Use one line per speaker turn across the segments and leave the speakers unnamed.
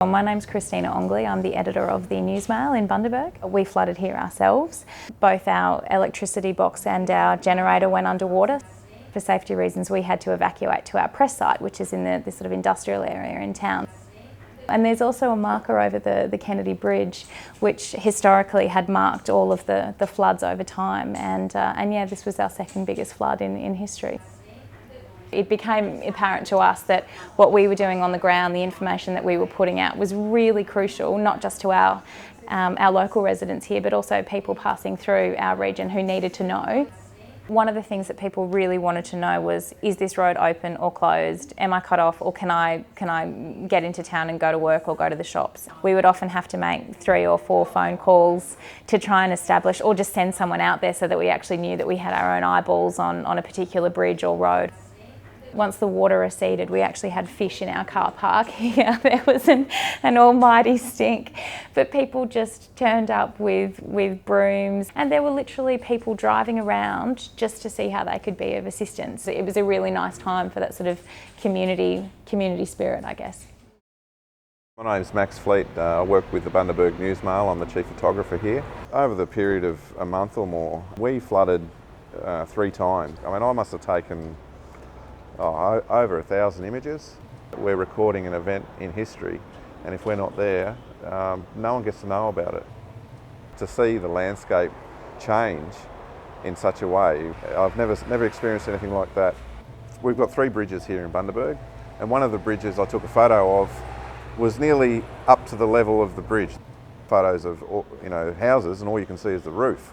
Well, my name's Christina Ongley. I'm the editor of the Newsmail in Bundaberg. We flooded here ourselves. Both our electricity box and our generator went underwater. For safety reasons, we had to evacuate to our press site, which is in the sort of industrial area in town. And there's also a marker over the Kennedy Bridge, which historically had marked all of the floods over time. And yeah, this was our second biggest flood in history. It became apparent to us that what we were doing on the ground, the information that we were putting out, was really crucial, not just to our local residents here, but also people passing through our region who needed to know. One of the things that people really wanted to know was, is this road open or closed? Am I cut off, or can I get into town and go to work or go to the shops? We would often have to make 3 or 4 phone calls to try and establish, or just send someone out there so that we actually knew that we had our own eyeballs on a particular bridge or road. Once the water receded, we actually had fish in our car park here. There was an almighty stink, but people just turned up with brooms, and there were literally people driving around just to see how they could be of assistance. It was a really nice time for that sort of community spirit, I guess.
My name's Max Fleet. I work with the Bundaberg Newsmail. I'm the chief photographer here. Over the period of a month or more, we flooded 3 times. I mean, I must have taken over 1,000 images. We're recording an event in history, and if we're not there, no one gets to know about it. To see the landscape change in such a way, I've never experienced anything like that. We've got 3 bridges here in Bundaberg, and one of the bridges I took a photo of was nearly up to the level of the bridge. Photos of houses, and all you can see is the roof,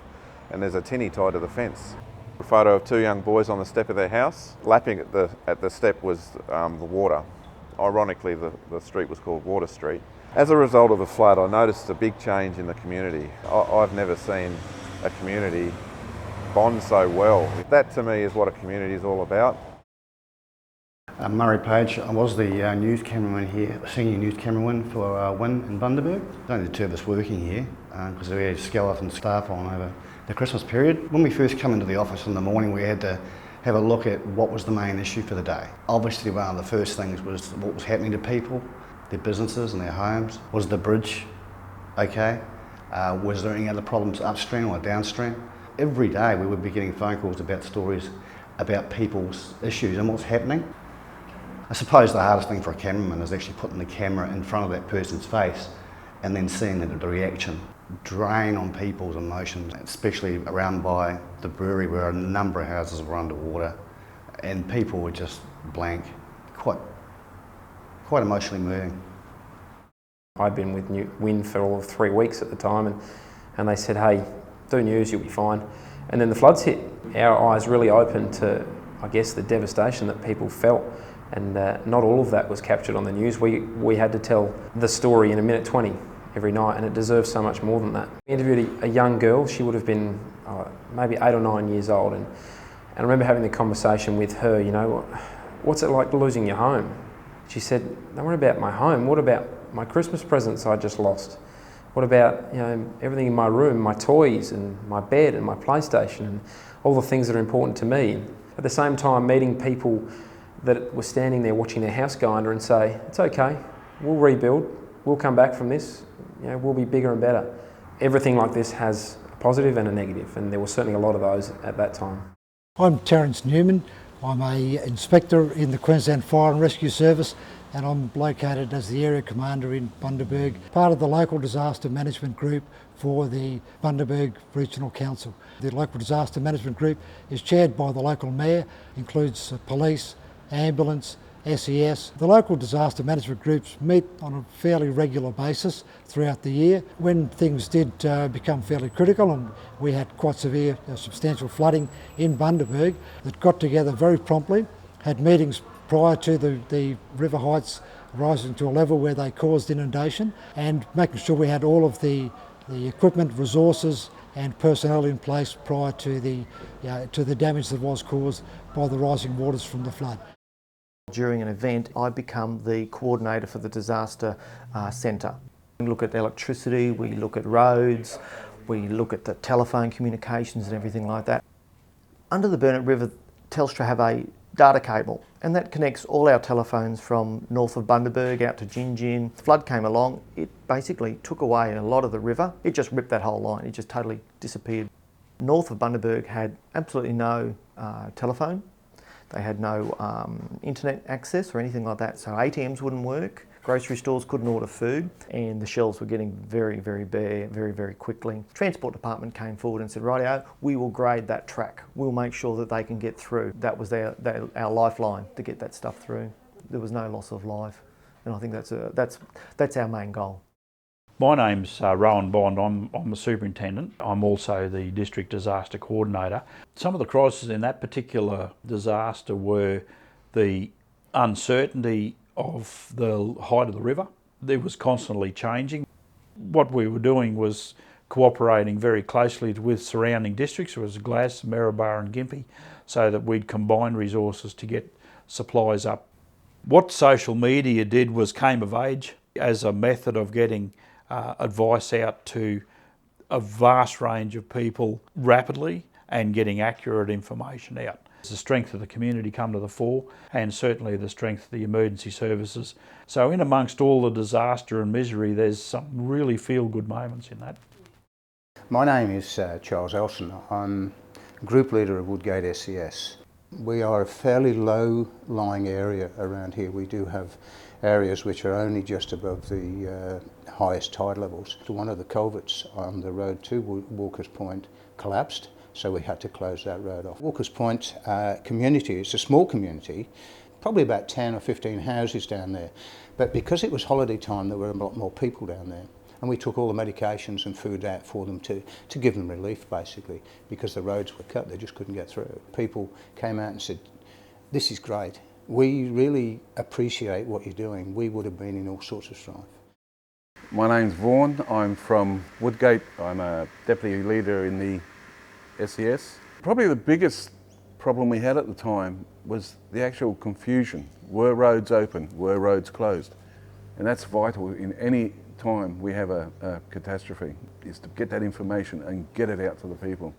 and there's a tinny tied to the fence. A photo of 2 young boys on the step of their house. Lapping at the step was the water. Ironically, the street was called Water Street. As a result of the flood, I noticed a big change in the community. I've never seen a community bond so well. That to me is what a community is all about.
I'm Murray Page. I was the news cameraman here, senior news cameraman for Win in Bundaberg. There's only the 2 of us working here because we had skeleton staff on over the Christmas period. When we first come into the office in the morning, we had to have a look at what was the main issue for the day. Obviously, one of the first things was what was happening to people, their businesses and their homes. Was the bridge okay? Was there any other problems upstream or downstream? Every day we would be getting phone calls about stories about people's issues and what's happening. I suppose the hardest thing for a cameraman is actually putting the camera in front of that person's face and then seeing the reaction drain on people's emotions, especially around by the brewery where a number of houses were underwater and people were just blank. Quite emotionally moving.
I'd been with Win for all of 3 weeks at the time, and they said, hey, do news, you'll be fine. And then the floods hit. Our eyes really opened to, I guess, the devastation that people felt. And not all of that was captured on the news. We had to tell the story in 1:20 every night, and it deserves so much more than that. We interviewed a young girl. She would have been maybe 8 or 9 years old, and I remember having the conversation with her, what's it like losing your home? She said, don't worry about my home, what about my Christmas presents I just lost? What about everything in my room, my toys and my bed and my PlayStation and all the things that are important to me? At the same time, meeting people that were standing there watching their house go under and say, it's okay, we'll rebuild, we'll come back from this, we'll be bigger and better. Everything like this has a positive and a negative, and there were certainly a lot of those at that time.
I'm Terence Newman. I'm an inspector in the Queensland Fire and Rescue Service, and I'm located as the area commander in Bundaberg, part of the local disaster management group for the Bundaberg Regional Council. The local disaster management group is chaired by the local mayor, includes police, ambulance, SES. The local disaster management groups meet on a fairly regular basis throughout the year. When things did become fairly critical, and we had quite severe, substantial flooding in Bundaberg, that got together very promptly, had meetings prior to the river heights rising to a level where they caused inundation, and making sure we had all of the equipment, resources and personnel in place prior to the damage that was caused by the rising waters from the flood.
During an event, I become the coordinator for the disaster centre. We look at electricity, we look at roads, we look at the telephone communications and everything like that. Under the Burnett River, Telstra have a data cable, and that connects all our telephones from north of Bundaberg out to Gin. Flood came along, it basically took away a lot of the river. It just ripped that whole line, it just totally disappeared. North of Bundaberg had absolutely no telephone. They had no internet access or anything like that, so ATMs wouldn't work. Grocery stores couldn't order food, and the shelves were getting very, very bare very quickly. Transport department came forward and said, rightio, we will grade that track. We'll make sure that they can get through. That was our lifeline to get that stuff through. There was no loss of life, and I think that's our main goal.
My name's Rowan Bond. I'm the superintendent. I'm also the district disaster coordinator. Some of the crises in that particular disaster were the uncertainty of the height of the river. It was constantly changing. What we were doing was cooperating very closely with surrounding districts. It was Glass, Maryborough and Gympie, so that we'd combine resources to get supplies up. What social media did was came of age as a method of getting advice out to a vast range of people rapidly and getting accurate information out. The strength of the community come to the fore, and certainly the strength of the emergency services. So in amongst all the disaster and misery, there's some really feel-good moments in that.
My name is Charles Elson. I'm Group Leader of Woodgate SES. We are a fairly low-lying area around here. We do have areas which are only just above the highest tide levels. One of the culverts on the road to Walker's Point collapsed, so we had to close that road off. Walker's Point community, it's a small community, probably about 10 or 15 houses down there, but because it was holiday time there were a lot more people down there, and we took all the medications and food out for them to give them relief basically, because the roads were cut, they just couldn't get through. People came out and said, this is great, we really appreciate what you're doing, we would have been in all sorts of strife.
My name's Vaughan, I'm from Woodgate, I'm a Deputy Leader in the SES. Probably the biggest problem we had at the time was the actual confusion. Were roads open? Were roads closed? And that's vital in any time we have a catastrophe, is to get that information and get it out to the people.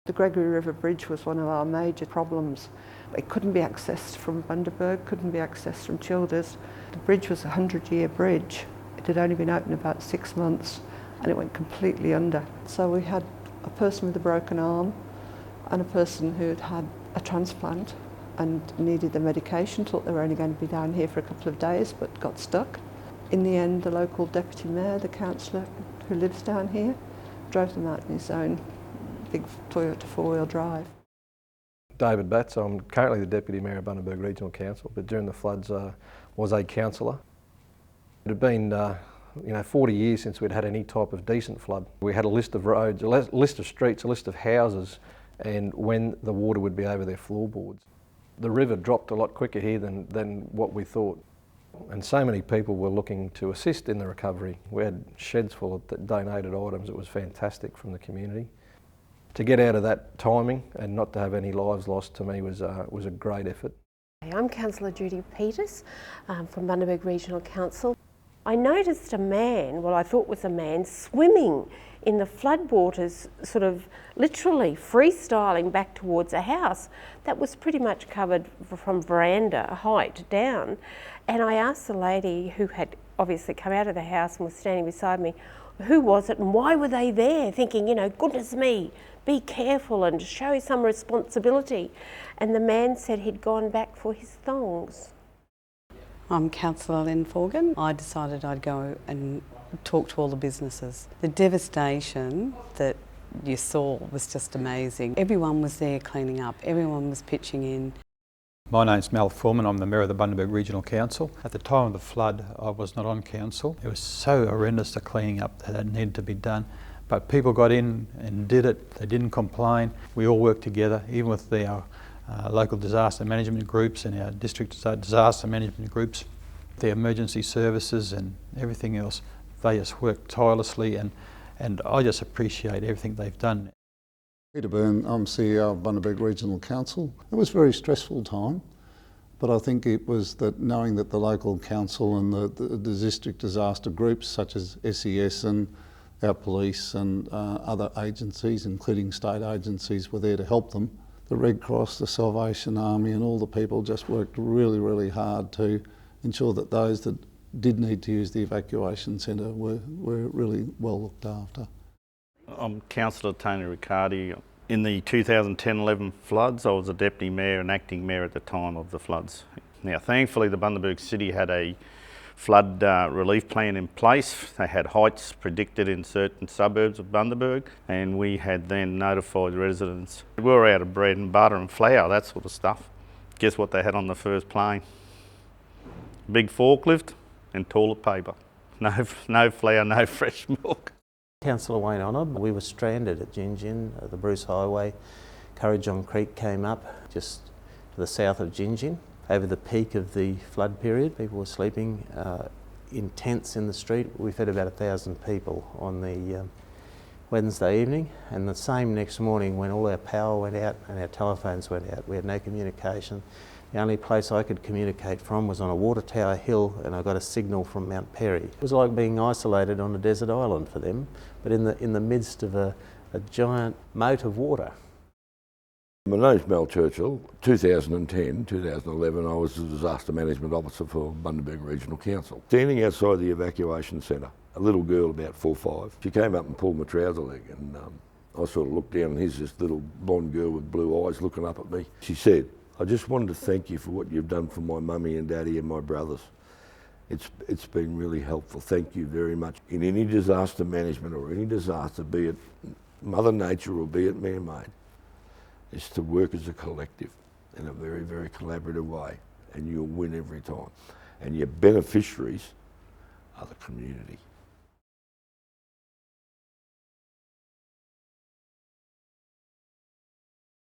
The Gregory River Bridge was one of our major problems. It couldn't be accessed from Bundaberg, couldn't be accessed from Childers. The bridge was a 100-year bridge. It had only been open about 6 months and it went completely under. So we had a person with a broken arm and a person who had had a transplant and needed the medication, thought they were only going to be down here for a couple of days but got stuck. In the end, the local deputy mayor, the councillor who lives down here, drove them out in his own big Toyota four-wheel drive.
David Batts, I'm currently the Deputy Mayor of Bundaberg Regional Council, but during the floods was a councillor. It had been 40 years since we'd had any type of decent flood. We had a list of roads, a list of streets, a list of houses, and when the water would be over their floorboards. The river dropped a lot quicker here than what we thought. And so many people were looking to assist in the recovery. We had sheds full of donated items. It was fantastic from the community. To get out of that timing and not to have any lives lost, to me was a great effort.
I'm Councillor Judy Peters from Bundaberg Regional Council. I noticed a man, well I thought was a man, swimming in the floodwaters, sort of literally freestyling back towards a house that was pretty much covered from veranda height down. And I asked the lady who had obviously come out of the house and was standing beside me, who was it and why were they there? Thinking, goodness me, be careful and show some responsibility. And the man said he'd gone back for his thongs.
I'm Councillor Lynn Forgan. I decided I'd go and talk to all the businesses. The devastation that you saw was just amazing. Everyone was there cleaning up, everyone was pitching in.
My name's Mel Foreman, I'm the Mayor of the Bundaberg Regional Council. At the time of the flood, I was not on council. It was so horrendous the cleaning up that needed to be done. But people got in and did it, they didn't complain. We all worked together, even with our local disaster management groups and our district disaster management groups, the emergency services and everything else. They just worked tirelessly and I just appreciate everything they've done.
Peter Byrne, I'm CEO of Bundaberg Regional Council. It was a very stressful time, but I think it was that knowing that the local council and the district disaster groups such as SES and our police and other agencies, including state agencies, were there to help them, The Red Cross, the Salvation Army and all the people just worked really, really hard to ensure that those that did need to use the evacuation centre were really well looked after.
I'm Councillor Tony Riccardi. In the 2010-11 floods, I was a Deputy Mayor and Acting Mayor at the time of the floods. Now, thankfully, the Bundaberg City had a flood relief plan in place. They had heights predicted in certain suburbs of Bundaberg, and we had then notified residents. We were out of bread and butter and flour, that sort of stuff. Guess what they had on the first plane? Big forklift and toilet paper. No flour, no fresh milk.
Councillor Wayne Honob, we were stranded at Gin Gin, the Bruce Highway. Curryjohn Creek came up just to the south of Gin Gin. Over the peak of the flood period, people were sleeping in tents in the street. We fed about 1,000 people on the Wednesday evening, and the same next morning when all our power went out and our telephones went out. We had no communication. The only place I could communicate from was on a water tower hill, and I got a signal from Mount Perry. It was like being isolated on a desert island for them, but in the midst of a giant moat of water.
My name's Mel Churchill. 2010, 2011, I was the Disaster Management Officer for Bundaberg Regional Council. Standing outside the evacuation centre, a little girl about 4 or 5, she came up and pulled my trouser leg, and I sort of looked down, and here's this little blonde girl with blue eyes looking up at me. She said, "I just wanted to thank you for what you've done for my mummy and daddy and my brothers. It's been really helpful. Thank you very much." In any disaster management or any disaster, be it Mother Nature or be it man-made, is to work as a collective in a very, very collaborative way, and you'll win every time. And your beneficiaries are the community.